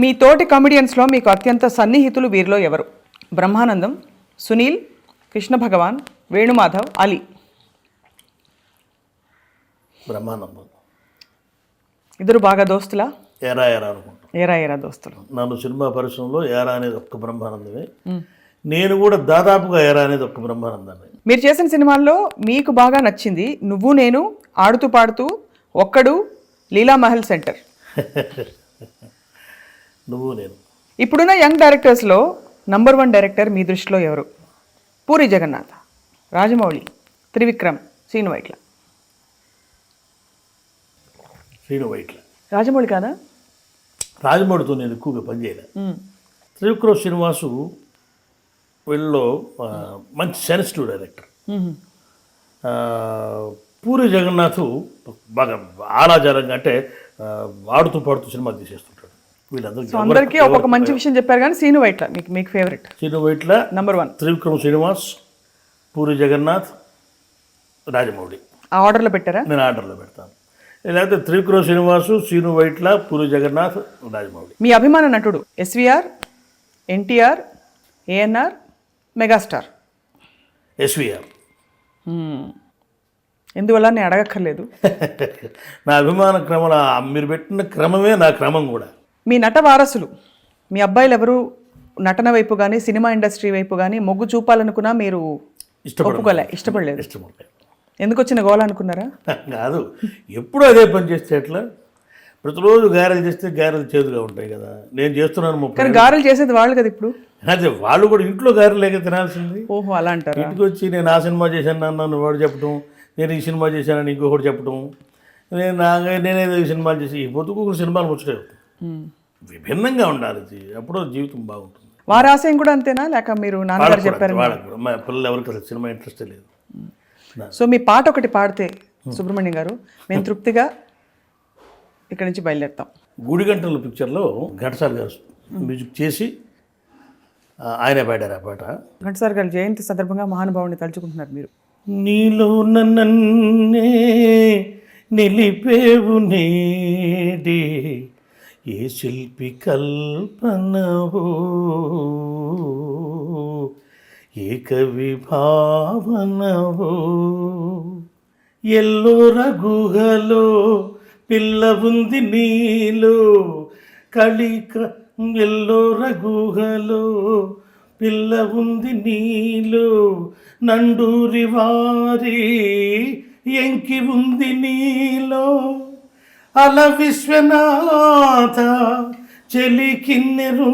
మీ తోటి కమెడియన్స్లో మీకు అత్యంత సన్నిహితులు వీరిలో ఎవరు? బ్రహ్మానందం, సునీల్, కృష్ణ భగవాన్, వేణుమాధవ్, అలీ. బ్రహ్మానందం. ఇద్దరు బాగా దోస్తులా? ఏరా ఏరా అనుకుంటాం. ఏరా ఏరా దోస్తులు. నన్ను సినిమా పరిశ్రమలో ఏరా అనేది ఒక్క బ్రహ్మానందమే. నేను కూడా దాదాపుగా ఏరా అనేది ఒక్క బ్రహ్మానందాన్ని. మీరు చేసిన సినిమాల్లో మీకు బాగా నచ్చింది నువ్వు నేను, ఆడుతూ పాడుతూ, ఒక్కడు, లీలామహల్ సెంటర్. నువ్వు నేను. ఇప్పుడున్న యంగ్ డైరెక్టర్స్లో నంబర్ 1 డైరెక్టర్ మీ దృష్టిలో ఎవరు? పూరి జగన్నాథ్, రాజమౌళి, త్రివిక్రమ్, శ్రీను వైట్ల. శ్రీను వైట్ల. రాజమౌళి కాదా? రాజమౌళితో నేను ఎక్కువగా పనిచేయలే. త్రివిక్రమ్ శ్రీనివాసు వీళ్ళలో మంచి సెన్సిటివ్ డైరెక్టర్. పూరి జగన్నాథ్ బాగా ఆలాజారంగా, అంటే ఆడుతూ పాడుతూ సినిమా తీసేస్తుంటాడు. అందరికీ ఒక్కొక్క మంచి విషయం చెప్పారు, కానీ శ్రీను వైట్ల మీకు ఫేవరెట్? శ్రీను వైట్ల నంబర్ 1, త్రివిక్రమ్ శ్రీనివాస్, పూరి జగన్నాథ్, రాజమౌళి. ఆ ఆర్డర్లో పెట్టారా? నేను ఆర్డర్లో పెడతాను. లేకపోతే త్రివిక్రమ్ శ్రీనివాసు, శ్రీను వైట్ల, పూరి జగన్నాథ్, రాజమౌళి. మీ అభిమాన నటుడు? SVR, NTR, ANR, megastar? SVR. ఎందువల్ల నేను అడగక్కర్లేదు. నా అభిమాన క్రమంలో మీరు పెట్టిన క్రమమే నా క్రమం కూడా. మీ నట వారసులు, మీ అబ్బాయిలు ఎవరు నటన వైపు కానీ సినిమా ఇండస్ట్రీ వైపు కానీ మొగ్గు చూపాలనుకున్నా మీరు ఇష్టపడలేదు? ఎందుకు వచ్చిన గోల అనుకున్నారా? కాదు, ఎప్పుడు అదే పని చేస్తే ఎట్లా? ప్రతిరోజు గారెలు చేస్తే గారెలు చేదుగా ఉంటాయి కదా. నేను చేస్తున్నాను కానీ గారెలు చేసేది వాళ్ళు కదా ఇప్పుడు. అదే, వాళ్ళు కూడా ఇంట్లో గారెలు లేక తినాల్సింది. ఓహో, అలా అంటారు. ఇంటికి వచ్చి నేను ఆ సినిమా చేశాను నన్ను వాడు చెప్పడం, నేను ఈ సినిమా చేశానని ఇంకొకటి చెప్పడం, నేనేదో ఈ సినిమాలు చేసి ఈ పొద్దుకు సినిమాలు ముచ్చటే. విభిన్నంగా ఉండాలి, అప్పుడు జీవితం బాగుంటుంది. వారి ఆశయం కూడా అంతేనా, లేక మీరు నాన్నగారు చెప్పారు? వాళ్ళకు మా పిల్లలు ఎవరికి అసలు సినిమా ఇంట్రెస్టే లేదు. సో మీ పాట ఒకటి పాడితే సుబ్రహ్మణ్యం గారు మేము తృప్తిగా ఇక్కడి నుంచి బయలుదేరుతాం. గుడిగంటల పిక్చర్లో ఘంటసాల గారు మ్యూజిక్ చేసి ఆయనే పాడారు ఆ పాట. ఘంటసాల గారు జయంతి సందర్భంగా మహానుభావుని తలుచుకుంటున్నారు మీరు. నీలో నన్నే నిలిపేవు నేడే, ఏ శిల్పి కల్పనవో, ఏ కవి భావనవో, ఎల్లోర గుహలో పిల్ల ఉంది నీలో కలిక, ఎల్లోర గుహలో పిల్ల ఉంది నీలో, నండూరి వారి ఎంకి ఉంది నీలో, అల విశ్వనాథ చెలికిన్నెరుంది,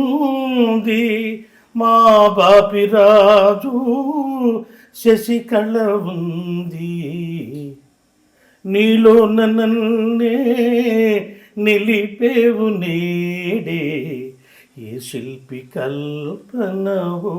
మా బాపిరాజు శశికళ ఉంది, నీలో నన్నే నిలిపేవు నేడే, ఏ శిల్పి కల్పనవో.